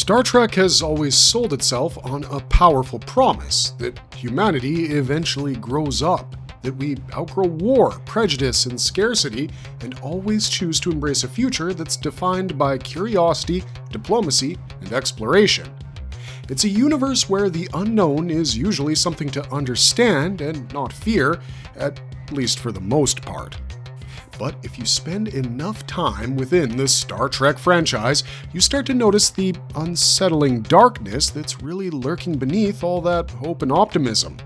Star Trek has always sold itself on a powerful promise that humanity eventually grows up, that we outgrow war, prejudice, and scarcity, and always choose to embrace a future that's defined by curiosity, diplomacy, and exploration. It's a universe where the unknown is usually something to understand and not fear, at least for the most part. But if you spend enough time within the Star Trek franchise, you start to notice the unsettling darkness that's really lurking beneath all that hope and optimism.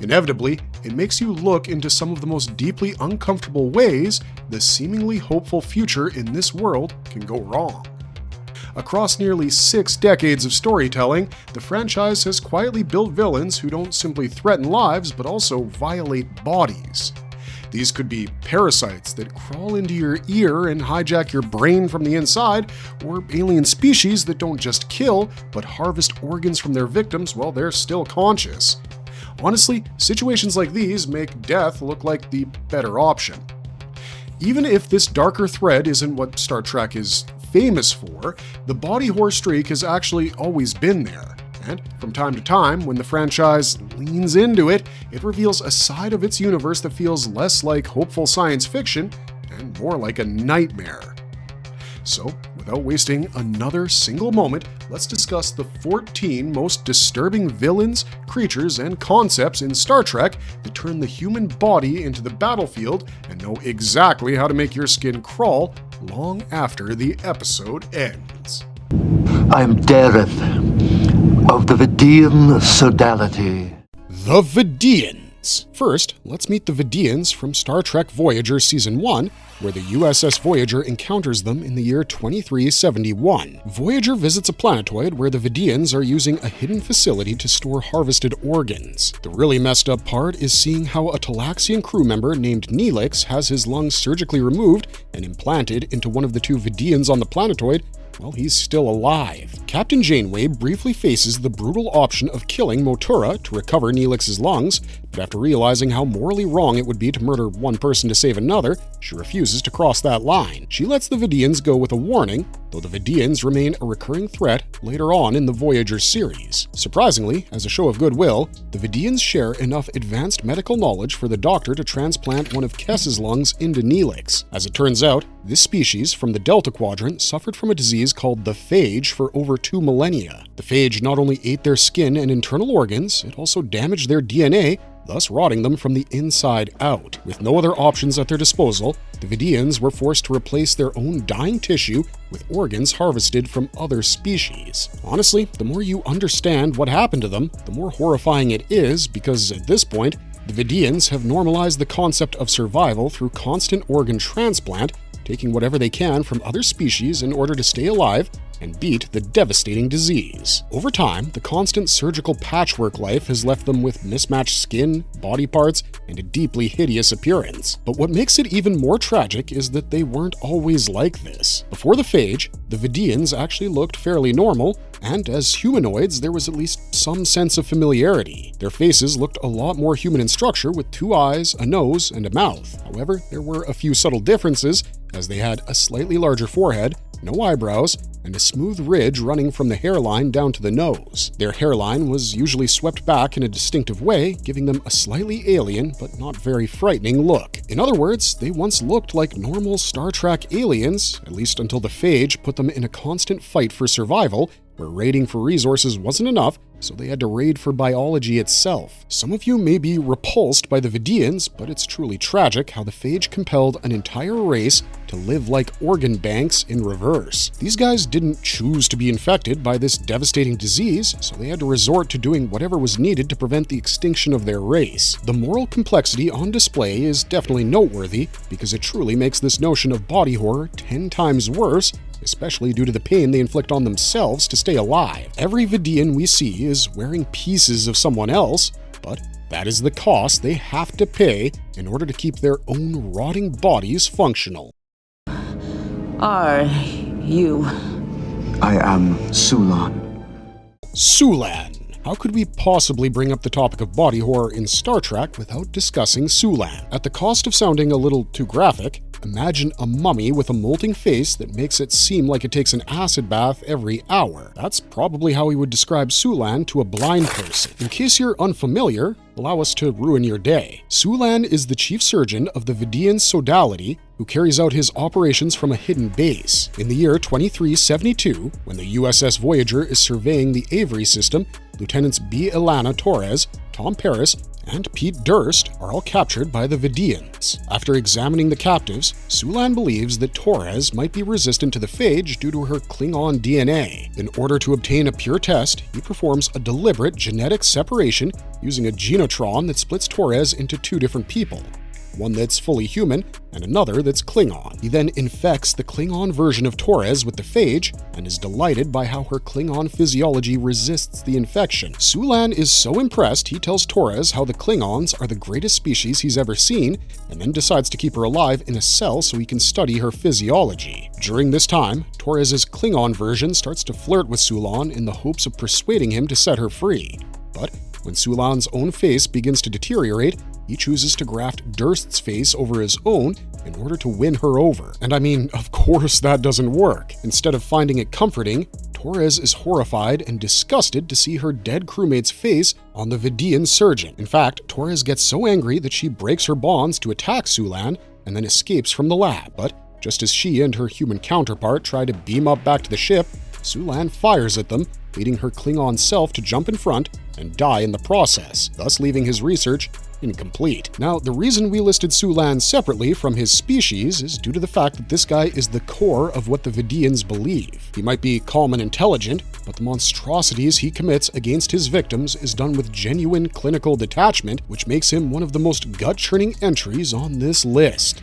Inevitably, it makes you look into some of the most deeply uncomfortable ways the seemingly hopeful future in this world can go wrong. Across nearly 6 decades of storytelling, the franchise has quietly built villains who don't simply threaten lives but also violate bodies. These could be parasites that crawl into your ear and hijack your brain from the inside, or alien species that don't just kill, but harvest organs from their victims while they're still conscious. Honestly, situations like these make death look like the better option. Even if this darker thread isn't what Star Trek is famous for, the body horror streak has actually always been there. And from time to time, when the franchise leans into it, it reveals a side of its universe that feels less like hopeful science fiction and more like a nightmare. So, without wasting another single moment, let's discuss the 14 most disturbing villains, creatures, and concepts in Star Trek that turn the human body into the battlefield and know exactly how to make your skin crawl long after the episode ends. I'm Dareth of the Vidian Sodality. The Vidians. First, let's meet the Vidians from Star Trek Voyager Season 1, where the USS Voyager encounters them in the year 2371. Voyager visits a planetoid where the Vidians are using a hidden facility to store harvested organs. The really messed up part is seeing how a Talaxian crew member named Neelix has his lungs surgically removed and implanted into one of the 2 Vidians on the planetoid while he's still alive. Captain Janeway briefly faces the brutal option of killing Motura to recover Neelix's lungs, but after realizing how morally wrong it would be to murder one person to save another, she refuses to cross that line. She lets the Vidians go with a warning, though the Vidians remain a recurring threat later on in the Voyager series. Surprisingly, as a show of goodwill, the Vidians share enough advanced medical knowledge for the Doctor to transplant one of Kess's lungs into Neelix. As it turns out, this species from the Delta Quadrant suffered from a disease called the phage for over 2 millennia. The phage not only ate their skin and internal organs, it also damaged their DNA, thus rotting them from the inside out. With no other options at their disposal, the Vidians were forced to replace their own dying tissue with organs harvested from other species. Honestly, the more you understand what happened to them, the more horrifying it is, because at this point, the Vidians have normalized the concept of survival through constant organ transplant, taking whatever they can from other species in order to stay alive and beat the devastating disease. Over time, the constant surgical patchwork life has left them with mismatched skin, body parts, and a deeply hideous appearance. But what makes it even more tragic is that they weren't always like this. Before the phage, the Vidians actually looked fairly normal, and as humanoids, there was at least some sense of familiarity. Their faces looked a lot more human in structure, with 2 eyes, a nose, and a mouth. However, there were a few subtle differences, as they had a slightly larger forehead, no eyebrows, and a smooth ridge running from the hairline down to the nose. Their hairline was usually swept back in a distinctive way, giving them a slightly alien but not very frightening look. In other words, they once looked like normal Star Trek aliens, at least until the phage put them in a constant fight for survival, where raiding for resources wasn't enough, so they had to raid for biology itself. Some of you may be repulsed by the Vidians, but it's truly tragic how the phage compelled an entire race to live like organ banks in reverse. These guys didn't choose to be infected by this devastating disease, so they had to resort to doing whatever was needed to prevent the extinction of their race. The moral complexity on display is definitely noteworthy, because it truly makes this notion of body horror 10 times worse, especially due to the pain they inflict on themselves to stay alive. Every Vidian we see is wearing pieces of someone else, but that is the cost they have to pay in order to keep their own rotting bodies functional. Are you? I am Sulan. Sulan. How could we possibly bring up the topic of body horror in Star Trek without discussing Sulan? At the cost of sounding a little too graphic, Imagine a mummy with a molting face that makes it seem like it takes an acid bath every hour. That's probably how he would describe Sulan to a blind person. In case you're unfamiliar, allow us to ruin your day. Sulan is the chief surgeon of the Vidian Sodality, who carries out his operations from a hidden base. In the year 2372, when the USS Voyager is surveying the Avery system, Lieutenants B. Ilana Torres, Tom Paris, and Pete Durst are all captured by the Vidians. After examining the captives, Sulan believes that Torres might be resistant to the phage due to her Klingon DNA. In order to obtain a pure test, he performs a deliberate genetic separation using a genotron that splits Torres into two different people. One that's fully human, and another that's Klingon. He then infects the Klingon version of Torres with the phage, and is delighted by how her Klingon physiology resists the infection. Sulan is so impressed he tells Torres how the Klingons are the greatest species he's ever seen, and then decides to keep her alive in a cell so he can study her physiology. During this time, Torres' Klingon version starts to flirt with Sulan in the hopes of persuading him to set her free. But when Sulan's own face begins to deteriorate, he chooses to graft Durst's face over his own in order to win her over. And I mean, of course that doesn't work. Instead of finding it comforting, Torres is horrified and disgusted to see her dead crewmate's face on the Vidian surgeon. In fact, Torres gets so angry that she breaks her bonds to attack Sulan and then escapes from the lab. But just as she and her human counterpart try to beam up back to the ship, Sulan fires at them, leading her Klingon self to jump in front and die in the process, thus leaving his research incomplete. Now, the reason we listed Sulan separately from his species is due to the fact that this guy is the core of what the Vidians believe. He might be calm and intelligent, but the monstrosities he commits against his victims is done with genuine clinical detachment, which makes him one of the most gut-churning entries on this list.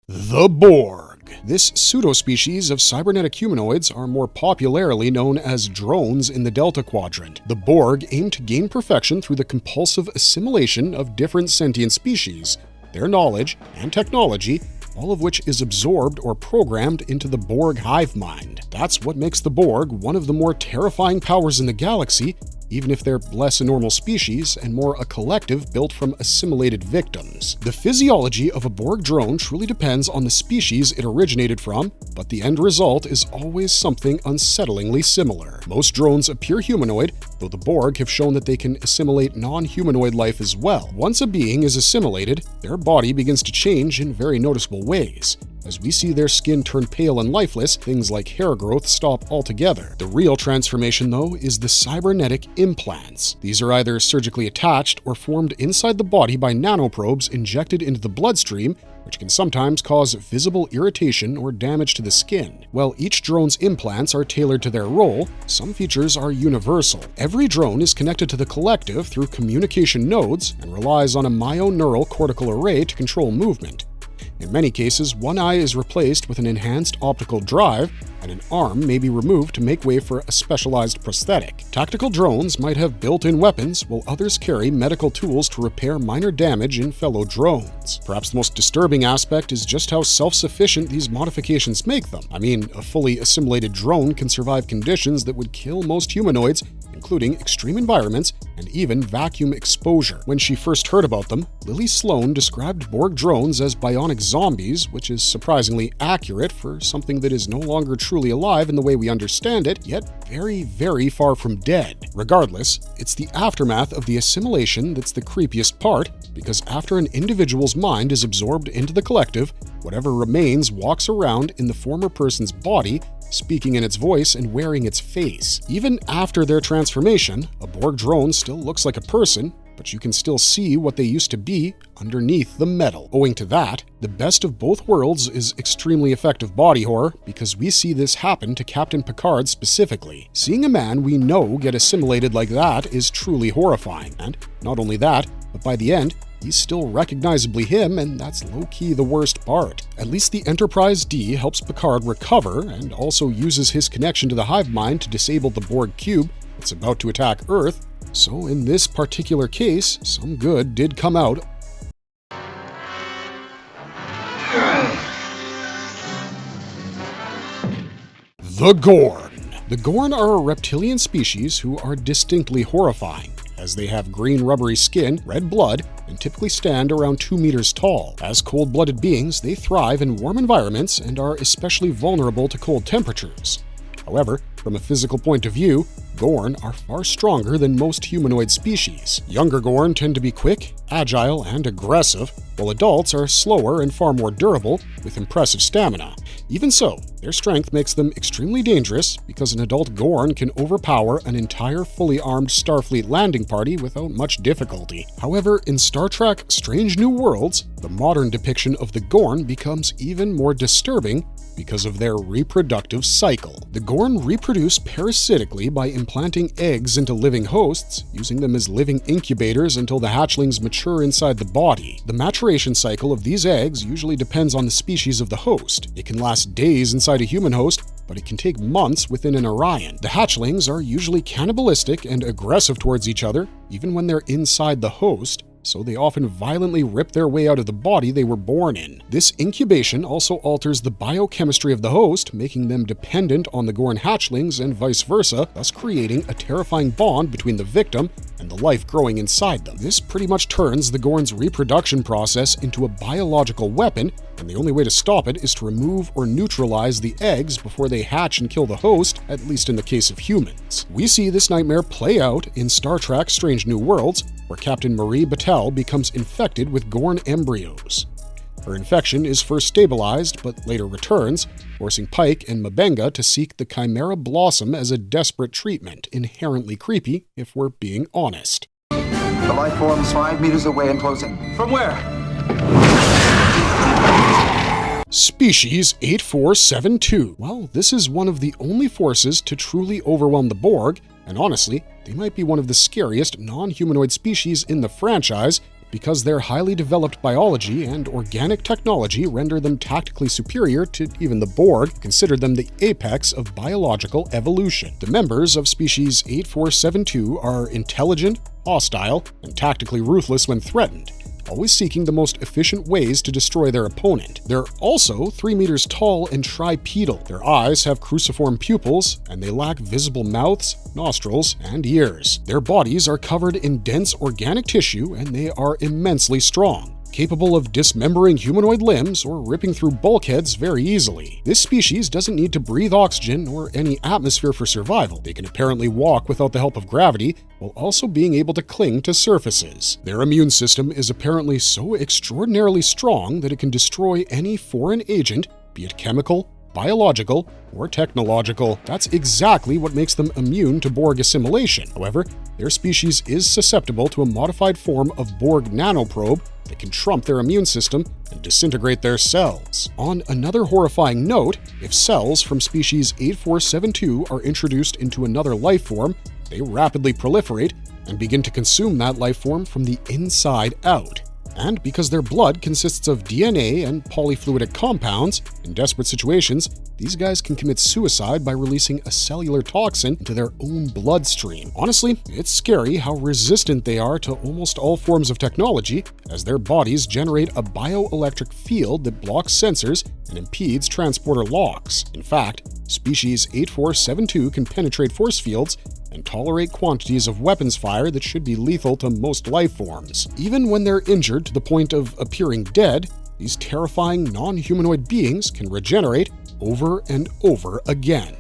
The Borg. This pseudo-species of cybernetic humanoids are more popularly known as drones in the Delta Quadrant. The Borg aim to gain perfection through the compulsive assimilation of different sentient species, their knowledge and technology, all of which is absorbed or programmed into the Borg hive mind. That's what makes the Borg one of the more terrifying powers in the galaxy, even if they're less a normal species and more a collective built from assimilated victims. The physiology of a Borg drone truly depends on the species it originated from, but the end result is always something unsettlingly similar. Most drones appear humanoid, though the Borg have shown that they can assimilate non-humanoid life as well. Once a being is assimilated, their body begins to change in very noticeable ways. As we see their skin turn pale and lifeless, things like hair growth stop altogether. The real transformation, though, is the cybernetic implants. These are either surgically attached or formed inside the body by nanoprobes injected into the bloodstream, which can sometimes cause visible irritation or damage to the skin. While each drone's implants are tailored to their role, some features are universal. Every drone is connected to the collective through communication nodes and relies on a myoneural cortical array to control movement. In many cases, one eye is replaced with an enhanced optical drive, and an arm may be removed to make way for a specialized prosthetic. Tactical drones might have built-in weapons, while others carry medical tools to repair minor damage in fellow drones. Perhaps the most disturbing aspect is just how self-sufficient these modifications make them. I mean, a fully assimilated drone can survive conditions that would kill most humanoids, including extreme environments and even vacuum exposure. When she first heard about them, Lily Sloan described Borg drones as bionic zombies, which is surprisingly accurate for something that is no longer truly alive in the way we understand it, yet very, very far from dead. Regardless, it's the aftermath of the assimilation that's the creepiest part, because after an individual's mind is absorbed into the collective, whatever remains walks around in the former person's body, speaking in its voice and wearing its face. Even after their transformation, a Borg drone still looks like a person, but you can still see what they used to be underneath the metal. Owing to that, the best of both worlds is extremely effective body horror, because we see this happen to Captain Picard specifically. Seeing a man we know get assimilated like that is truly horrifying, and not only that, but by the end, he's still recognizably him, and that's low-key the worst part. At least the Enterprise D helps Picard recover, and also uses his connection to the hive mind to disable the Borg cube that's about to attack Earth. So in this particular case, some good did come out. The Gorn. The Gorn are a reptilian species who are distinctly horrifying, as they have green rubbery skin, red blood, and typically stand around 2 meters tall. As cold-blooded beings, they thrive in warm environments and are especially vulnerable to cold temperatures. However, from a physical point of view, Gorn are far stronger than most humanoid species. Younger Gorn tend to be quick, agile, and aggressive, while adults are slower and far more durable, with impressive stamina. Even so, their strength makes them extremely dangerous because an adult Gorn can overpower an entire fully armed Starfleet landing party without much difficulty. However, in Star Trek Strange New Worlds, the modern depiction of the Gorn becomes even more disturbing because of their reproductive cycle. The Gorn reproduce parasitically by implanting eggs into living hosts, using them as living incubators until the hatchlings mature inside the body. The maturation cycle of these eggs usually depends on the species of the host. It can last days inside a human host, but it can take months within an Orion. The hatchlings are usually cannibalistic and aggressive towards each other, even when they're inside the host, so they often violently rip their way out of the body they were born in. This incubation also alters the biochemistry of the host, making them dependent on the Gorn hatchlings and vice versa, thus creating a terrifying bond between the victim and the life growing inside them. This pretty much turns the Gorn's reproduction process into a biological weapon, and the only way to stop it is to remove or neutralize the eggs before they hatch and kill the host, at least in the case of humans. We see this nightmare play out in Star Trek Strange New Worlds, where Captain Marie Battelle becomes infected with Gorn embryos. Her infection is first stabilized, but later returns, forcing Pike and M'Benga to seek the Chimera Blossom as a desperate treatment. Inherently creepy, if we're being honest. The life form's 5 meters away and closing. From where? Species 8472. Well, this is one of the only forces to truly overwhelm the Borg, and honestly, they might be one of the scariest non-humanoid species in the franchise because their highly developed biology and organic technology render them tactically superior to even the Borg, considered them the apex of biological evolution. The members of species 8472 are intelligent, hostile, and tactically ruthless when threatened, always seeking the most efficient ways to destroy their opponent. They're also 3 meters tall and tripedal. Their eyes have cruciform pupils, and they lack visible mouths, nostrils, and ears. Their bodies are covered in dense organic tissue, and they are immensely strong, capable of dismembering humanoid limbs or ripping through bulkheads very easily. This species doesn't need to breathe oxygen or any atmosphere for survival. They can apparently walk without the help of gravity, while also being able to cling to surfaces. Their immune system is apparently so extraordinarily strong that it can destroy any foreign agent, be it chemical, biological, or technological. That's exactly what makes them immune to Borg assimilation. However, their species is susceptible to a modified form of Borg nanoprobe that can trump their immune system and disintegrate their cells. On another horrifying note, if cells from species 8472 are introduced into another life form, they rapidly proliferate and begin to consume that life form from the inside out. And because their blood consists of DNA and polyfluidic compounds, in desperate situations, these guys can commit suicide by releasing a cellular toxin into their own bloodstream. Honestly, it's scary how resistant they are to almost all forms of technology, as their bodies generate a bioelectric field that blocks sensors and impedes transporter locks. In fact, species 8472 can penetrate force fields and tolerate quantities of weapons fire that should be lethal to most life forms. Even when they're injured to the point of appearing dead, these terrifying non-humanoid beings can regenerate over and over again.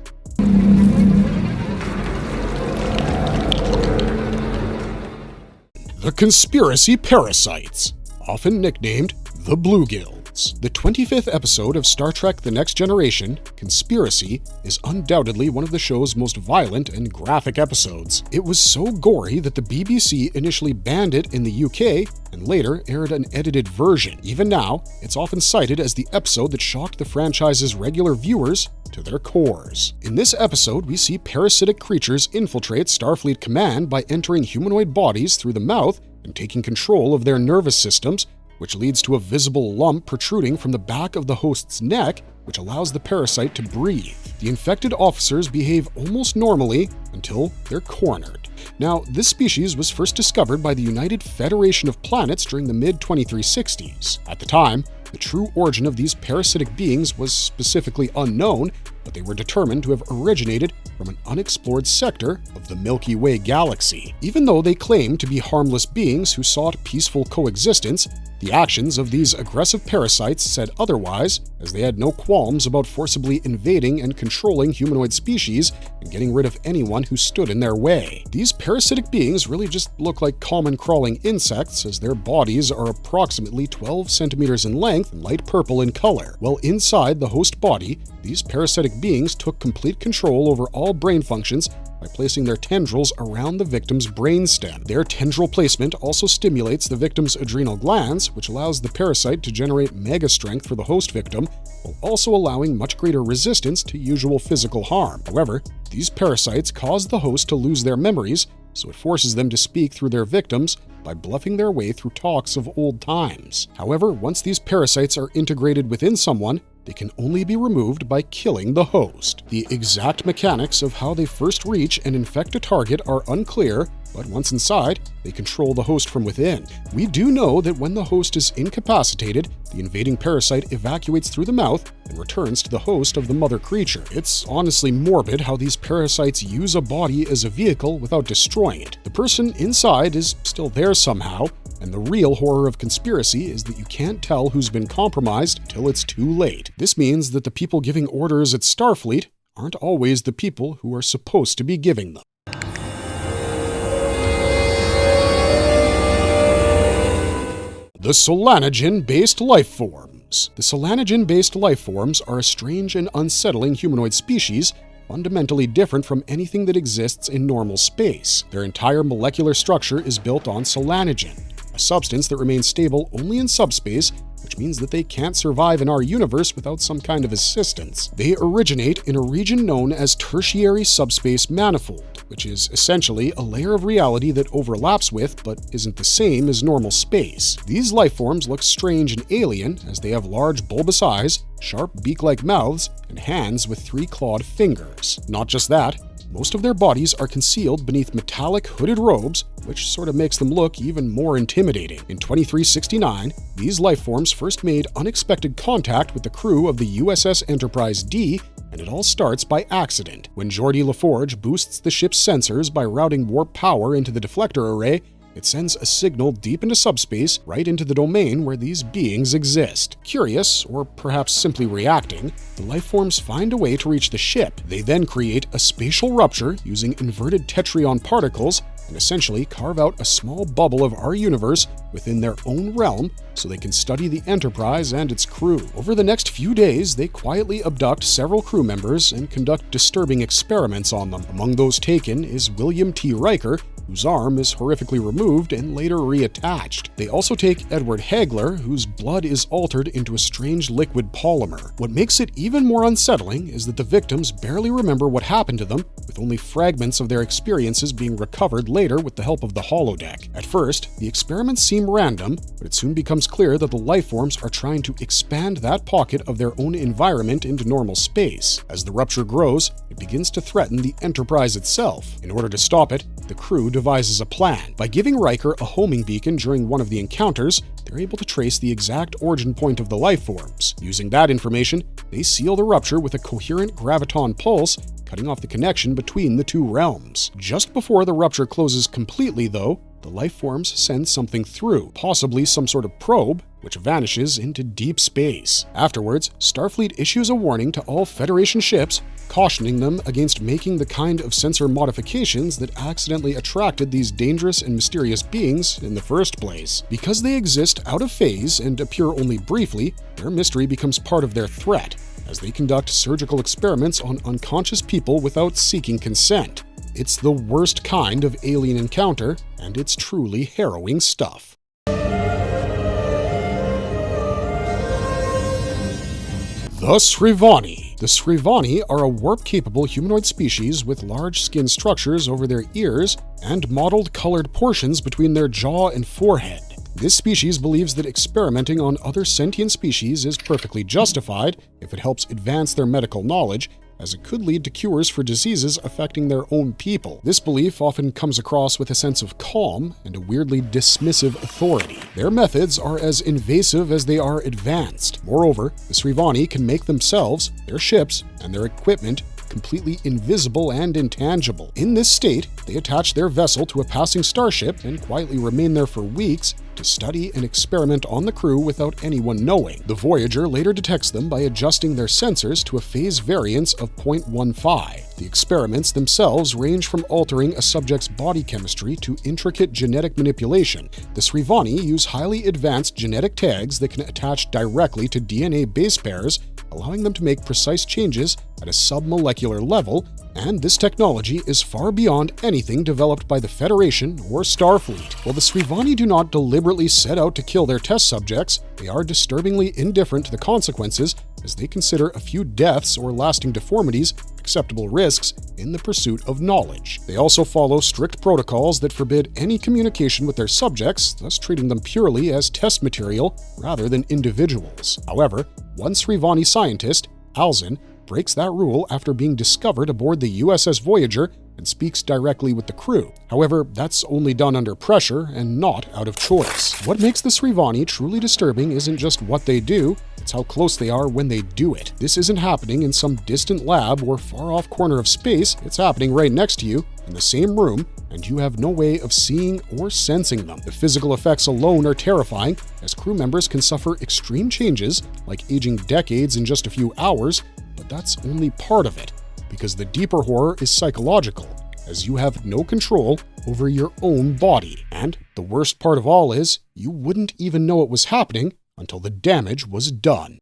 The conspiracy parasites, often nicknamed the Bluegills. The 25th episode of Star Trek The Next Generation, Conspiracy, is undoubtedly one of the show's most violent and graphic episodes. It was so gory that the BBC initially banned it in the UK and later aired an edited version. Even now, it's often cited as the episode that shocked the franchise's regular viewers to their cores. In this episode, we see parasitic creatures infiltrate Starfleet Command by entering humanoid bodies through the mouth and taking control of their nervous systems, which leads to a visible lump protruding from the back of the host's neck, which allows the parasite to breathe. The infected officers behave almost normally until they're cornered. Now, this species was first discovered by the United Federation of Planets during the mid-2360s. At the time, the true origin of these parasitic beings was specifically unknown, but they were determined to have originated from an unexplored sector of the Milky Way galaxy. Even though they claim to be harmless beings who sought peaceful coexistence, the actions of these aggressive parasites said otherwise, as they had no qualms about forcibly invading and controlling humanoid species and getting rid of anyone who stood in their way. These parasitic beings really just look like common crawling insects, as their bodies are approximately 12 centimeters in length and light purple in color. While inside the host body, these parasitic beings took complete control over all brain functions by placing their tendrils around the victim's brainstem. Their tendril placement also stimulates the victim's adrenal glands, which allows the parasite to generate mega strength for the host victim, while also allowing much greater resistance to usual physical harm. However, these parasites cause the host to lose their memories, so it forces them to speak through their victims by bluffing their way through talks of old times. However, once these parasites are integrated within someone, they can only be removed by killing the host. The exact mechanics of how they first reach and infect a target are unclear, but once inside, they control the host from within. We do know that when the host is incapacitated, the invading parasite evacuates through the mouth and returns to the host of the mother creature. It's honestly morbid how these parasites use a body as a vehicle without destroying it. The person inside is still there somehow, and the real horror of conspiracy is that you can't tell who's been compromised until it's too late. This means that the people giving orders at Starfleet aren't always the people who are supposed to be giving them. The Solanogen-based life forms. The Solanogen-based life forms are a strange and unsettling humanoid species, fundamentally different from anything that exists in normal space. Their entire molecular structure is built on solanogen, a substance that remains stable only in subspace, which means that they can't survive in our universe without some kind of assistance. They originate in a region known as tertiary subspace manifold, which is essentially a layer of reality that overlaps with, but isn't the same as normal space. These life forms look strange and alien, as they have large bulbous eyes, sharp beak-like mouths, and hands with 3 clawed fingers. Not just that, most of their bodies are concealed beneath metallic hooded robes, which sort of makes them look even more intimidating. In 2369, these life forms first made unexpected contact with the crew of the USS Enterprise D, and it all starts by accident. When Geordi LaForge boosts the ship's sensors by routing warp power into the deflector array, it sends a signal deep into subspace, right into the domain where these beings exist. Curious, or perhaps simply reacting, the life forms find a way to reach the ship. They then create a spatial rupture using inverted tetryon particles and essentially carve out a small bubble of our universe within their own realm so they can study the Enterprise and its crew. Over the next few days, they quietly abduct several crew members and conduct disturbing experiments on them. Among those taken is William T. Riker, whose arm is horrifically removed and later reattached. They also take Edward Hagler, whose blood is altered into a strange liquid polymer. What makes it even more unsettling is that the victims barely remember what happened to them, with only fragments of their experiences being recovered later with the help of the holodeck. At first, the experiments seem random, but it soon becomes clear that the life forms are trying to expand that pocket of their own environment into normal space. As the rupture grows, it begins to threaten the Enterprise itself. In order to stop it, the crew devises a plan. By giving Riker a homing beacon during one of the encounters, they're able to trace the exact origin point of the life forms. Using that information, they seal the rupture with a coherent graviton pulse, cutting off the connection between the two realms. Just before the rupture closes completely, though, the life forms send something through, possibly some sort of probe, which vanishes into deep space. Afterwards, Starfleet issues a warning to all Federation ships, cautioning them against making the kind of sensor modifications that accidentally attracted these dangerous and mysterious beings in the first place. Because they exist out of phase and appear only briefly, their mystery becomes part of their threat, as they conduct surgical experiments on unconscious people without seeking consent. It's the worst kind of alien encounter, and it's truly harrowing stuff. The Sriani. The Sriani are a warp-capable humanoid species with large skin structures over their ears and mottled colored portions between their jaw and forehead. This species believes that experimenting on other sentient species is perfectly justified if it helps advance their medical knowledge, as it could lead to cures for diseases affecting their own people. This belief often comes across with a sense of calm and a weirdly dismissive authority. Their methods are as invasive as they are advanced. Moreover, the Sriani can make themselves, their ships, and their equipment completely invisible and intangible. In this state, they attach their vessel to a passing starship and quietly remain there for weeks to study and experiment on the crew without anyone knowing. The Voyager later detects them by adjusting their sensors to a phase variance of 0.15. The experiments themselves range from altering a subject's body chemistry to intricate genetic manipulation. The Sriani use highly advanced genetic tags that can attach directly to DNA base pairs, allowing them to make precise changes at a submolecular level, and this technology is far beyond anything developed by the Federation or Starfleet. While the Sriani do not deliberately set out to kill their test subjects, they are disturbingly indifferent to the consequences, as they consider a few deaths or lasting deformities acceptable risks in the pursuit of knowledge. They also follow strict protocols that forbid any communication with their subjects, thus treating them purely as test material rather than individuals. However, one Sriani scientist, Alzin, breaks that rule after being discovered aboard the USS Voyager and speaks directly with the crew. However, that's only done under pressure and not out of choice. What makes the Sriani truly disturbing isn't just what they do, it's how close they are when they do it. This isn't happening in some distant lab or far-off corner of space, it's happening right next to you, in the same room, and you have no way of seeing or sensing them. The physical effects alone are terrifying, as crew members can suffer extreme changes, like aging decades in just a few hours, but that's only part of it, because the deeper horror is psychological, as you have no control over your own body. And the worst part of all is, you wouldn't even know it was happening until the damage was done.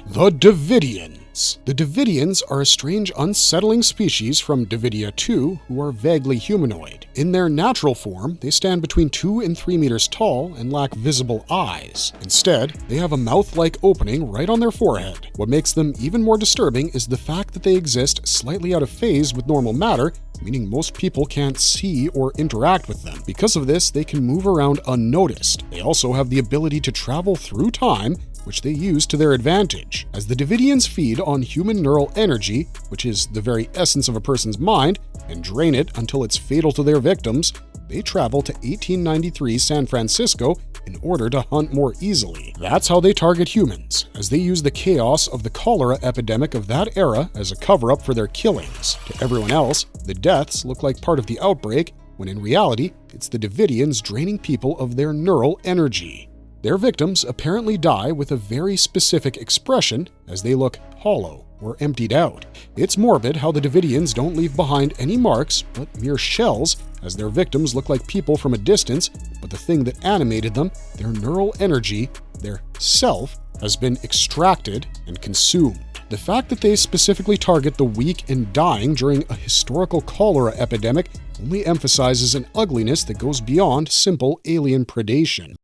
The Devidians. The Devidians are a strange, unsettling species from Devidia 2 who are vaguely humanoid. In their natural form, they stand between 2 and 3 meters tall and lack visible eyes. Instead, they have a mouth-like opening right on their forehead. What makes them even more disturbing is the fact that they exist slightly out of phase with normal matter, meaning most people can't see or interact with them. Because of this, they can move around unnoticed. They also have the ability to travel through time, which they use to their advantage. As the Devidians feed on human neural energy, which is the very essence of a person's mind, and drain it until it's fatal to their victims, they travel to 1893 San Francisco in order to hunt more easily. That's how they target humans, as they use the chaos of the cholera epidemic of that era as a cover-up for their killings. To everyone else, the deaths look like part of the outbreak, when in reality, it's the Devidians draining people of their neural energy. Their victims apparently die with a very specific expression, as they look hollow or emptied out. It's morbid how the Devidians don't leave behind any marks, but mere shells, as their victims look like people from a distance, but the thing that animated them, their neural energy, their self, has been extracted and consumed. The fact that they specifically target the weak and dying during a historical cholera epidemic only emphasizes an ugliness that goes beyond simple alien predation.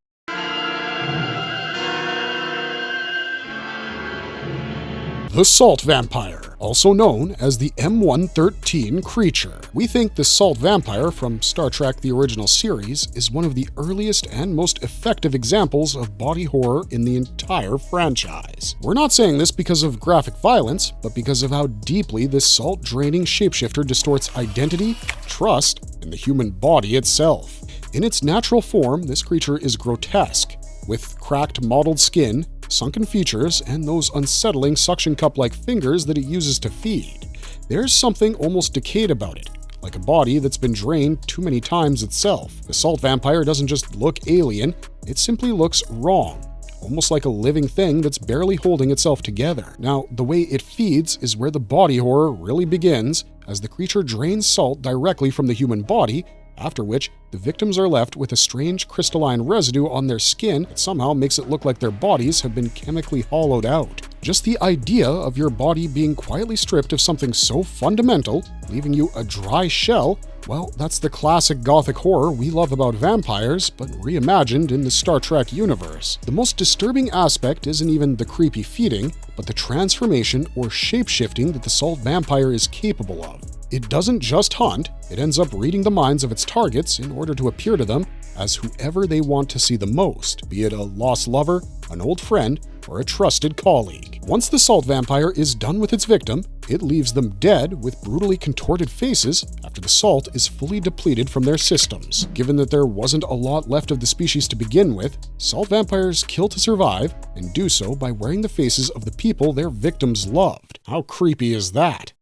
The Salt Vampire, also known as the M113 creature. We think the Salt Vampire from Star Trek the original series is one of the earliest and most effective examples of body horror in the entire franchise. We're not saying this because of graphic violence, but because of how deeply this salt-draining shapeshifter distorts identity, trust, and the human body itself. In its natural form, this creature is grotesque, with cracked mottled skin, sunken features, and those unsettling suction cup-like fingers that it uses to feed. There's something almost decayed about it, like a body that's been drained too many times itself. The Salt Vampire doesn't just look alien, it simply looks wrong, almost like a living thing that's barely holding itself together. Now, the way it feeds is where the body horror really begins, as the creature drains salt directly from the human body, after which the victims are left with a strange crystalline residue on their skin that somehow makes it look like their bodies have been chemically hollowed out. Just the idea of your body being quietly stripped of something so fundamental, leaving you a dry shell, well, that's the classic gothic horror we love about vampires, but reimagined in the Star Trek universe. The most disturbing aspect isn't even the creepy feeding, but the transformation or shape-shifting that the Salt Vampire is capable of. It doesn't just hunt, it ends up reading the minds of its targets in order to appear to them as whoever they want to see the most, be it a lost lover, an old friend, or a trusted colleague. Once the salt vampire is done with its victim, it leaves them dead with brutally contorted faces after the salt is fully depleted from their systems. Given that there wasn't a lot left of the species to begin with, salt vampires kill to survive and do so by wearing the faces of the people their victims loved. How creepy is that?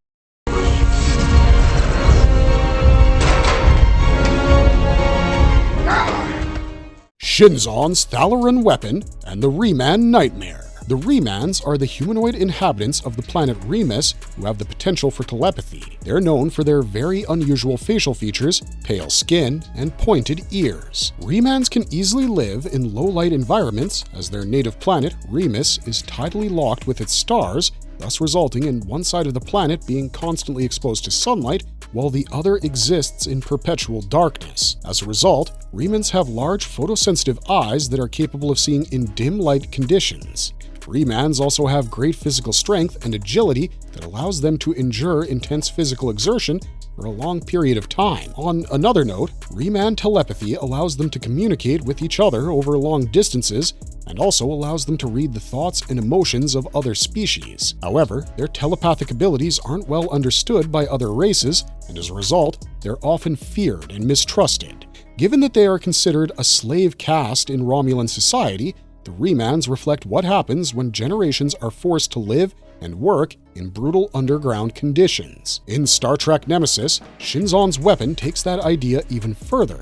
Shinzon's Thalaran weapon and the Reman nightmare. The Remans are the humanoid inhabitants of the planet Remus who have the potential for telepathy. They're known for their very unusual facial features, pale skin, and pointed ears. Remans can easily live in low-light environments, as their native planet, Remus, is tidally locked with its stars, thus resulting in one side of the planet being constantly exposed to sunlight, while the other exists in perpetual darkness. As a result, Remans have large photosensitive eyes that are capable of seeing in dim light conditions. Remans also have great physical strength and agility that allows them to endure intense physical exertion for a long period of time. On another note, Reman telepathy allows them to communicate with each other over long distances and also allows them to read the thoughts and emotions of other species. However, their telepathic abilities aren't well understood by other races, and as a result, they're often feared and mistrusted. Given that they are considered a slave caste in Romulan society, the Remans reflect what happens when generations are forced to live and work in brutal underground conditions. In Star Trek Nemesis, Shinzon's weapon takes that idea even further.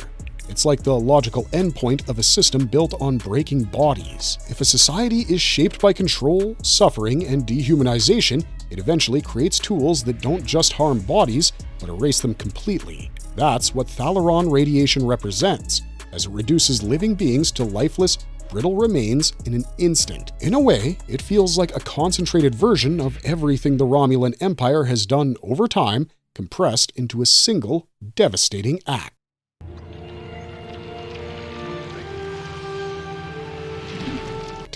It's like the logical endpoint of a system built on breaking bodies. If a society is shaped by control, suffering, and dehumanization, it eventually creates tools that don't just harm bodies, but erase them completely. That's what Thalaran radiation represents, as it reduces living beings to lifeless, brittle remains in an instant. In a way, it feels like a concentrated version of everything the Romulan Empire has done over time, compressed into a single, devastating act.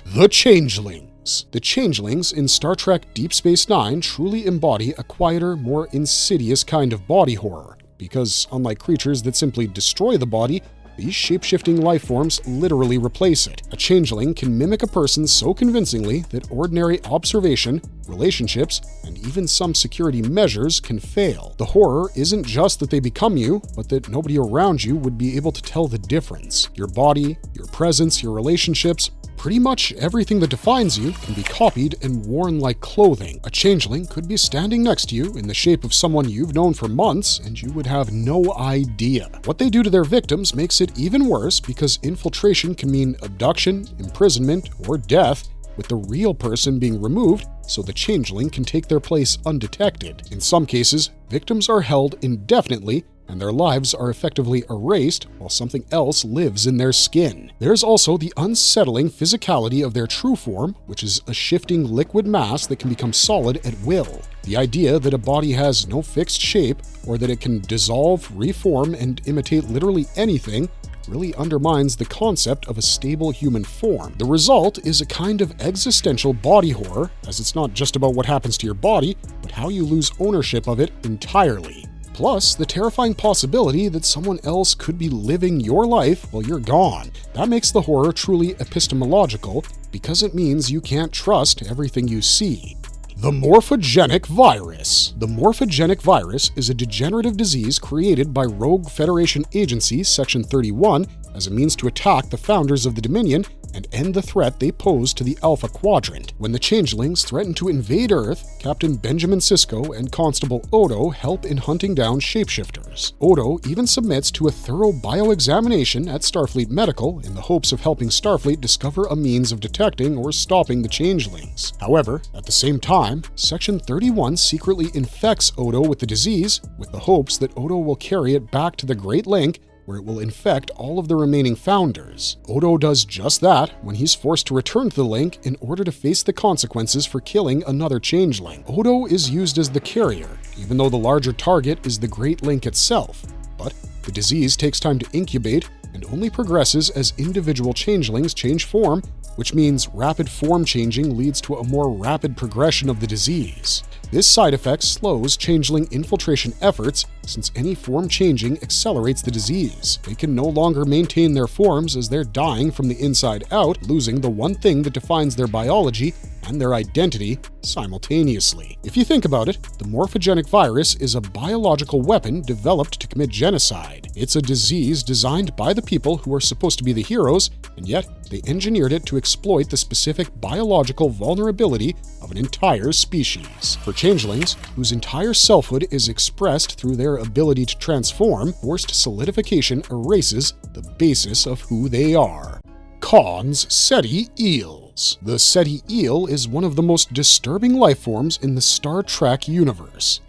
The Changelings. The Changelings in Star Trek Deep Space Nine truly embody a quieter, more insidious kind of body horror, because unlike creatures that simply destroy the body, these shape-shifting life forms literally replace it. A changeling can mimic a person so convincingly that ordinary observation, relationships, and even some security measures can fail. The horror isn't just that they become you, but that nobody around you would be able to tell the difference. Your body, your presence, your relationships, pretty much everything that defines you can be copied and worn like clothing. A changeling could be standing next to you in the shape of someone you've known for months, and you would have no idea. What they do to their victims makes it even worse because infiltration can mean abduction, imprisonment, or death, with the real person being removed so the changeling can take their place undetected. In some cases, victims are held indefinitely, and their lives are effectively erased while something else lives in their skin. There's also the unsettling physicality of their true form, which is a shifting liquid mass that can become solid at will. The idea that a body has no fixed shape, or that it can dissolve, reform, and imitate literally anything really undermines the concept of a stable human form. The result is a kind of existential body horror, as it's not just about what happens to your body, but how you lose ownership of it entirely. Plus, the terrifying possibility that someone else could be living your life while you're gone. That makes the horror truly epistemological, because it means you can't trust everything you see. The morphogenic virus. The morphogenic virus is a degenerative disease created by Rogue Federation Agency Section 31 as a means to attack the founders of the Dominion and end the threat they pose to the Alpha Quadrant. When the changelings threaten to invade Earth, Captain Benjamin Sisko and Constable Odo help in hunting down shapeshifters. Odo even submits to a thorough bioexamination at Starfleet Medical in the hopes of helping Starfleet discover a means of detecting or stopping the changelings. However, at the same time, Section 31 secretly infects Odo with the disease, with the hopes that Odo will carry it back to the Great Link, where it will infect all of the remaining founders. Odo does just that when he's forced to return to the Link in order to face the consequences for killing another changeling. Odo is used as the carrier, even though the larger target is the Great Link itself. But the disease takes time to incubate and only progresses as individual changelings change form, which means rapid form changing leads to a more rapid progression of the disease. This side effect slows changeling infiltration efforts since any form changing accelerates the disease. They can no longer maintain their forms as they're dying from the inside out, losing the one thing that defines their biology and their identity simultaneously. If you think about it, the morphogenic virus is a biological weapon developed to commit genocide. It's a disease designed by the people who are supposed to be the heroes, and yet they engineered it to exploit the specific biological vulnerability of an entire species. For changelings, whose entire selfhood is expressed through their ability to transform, forced solidification erases the basis of who they are. Khan's Ceti eels. The Ceti eel is one of the most disturbing life forms in the Star Trek universe.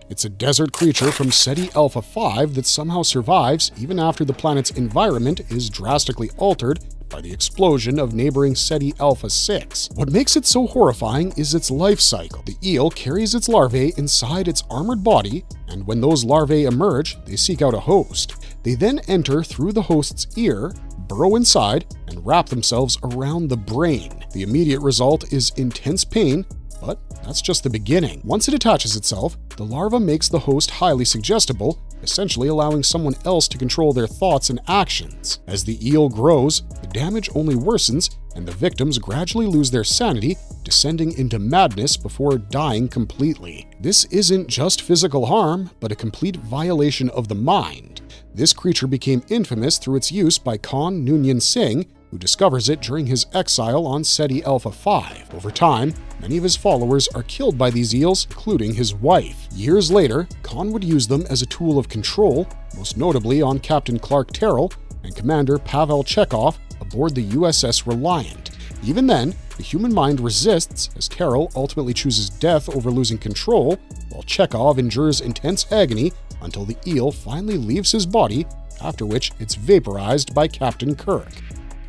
It's a desert creature from Ceti Alpha 5 that somehow survives even after the planet's environment is drastically altered by the explosion of neighboring Ceti Alpha 6. What makes it so horrifying is its life cycle. The eel carries its larvae inside its armored body, and when those larvae emerge, they seek out a host. They then enter through the host's ear, burrow inside, and wrap themselves around the brain. The immediate result is intense pain, but that's just the beginning. Once it attaches itself, the larva makes the host highly suggestible, essentially allowing someone else to control their thoughts and actions. As the eel grows, the damage only worsens, and the victims gradually lose their sanity, descending into madness before dying completely. This isn't just physical harm, but a complete violation of the mind. This creature became infamous through its use by Khan Noonien Singh, who discovers it during his exile on Ceti Alpha 5. Over time, many of his followers are killed by these eels, including his wife. Years later, Khan would use them as a tool of control, most notably on Captain Clark Terrell and Commander Pavel Chekhov aboard the USS Reliant. Even then, the human mind resists as Terrell ultimately chooses death over losing control, while Chekhov endures intense agony until the eel finally leaves his body, after which it's vaporized by Captain Kirk.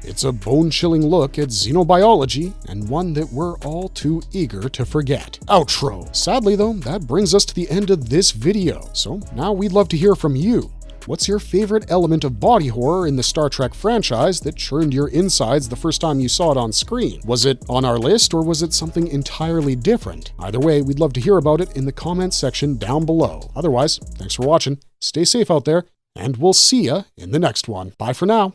It's a bone-chilling look at xenobiology, and one that we're all too eager to forget. Outro. Sadly though, that brings us to the end of this video, so now we'd love to hear from you. What's your favorite element of body horror in the Star Trek franchise that churned your insides the first time you saw it on screen? Was it on our list, or was it something entirely different? Either way, we'd love to hear about it in the comments section down below. Otherwise, thanks for watching, stay safe out there, and we'll see ya in the next one. Bye for now.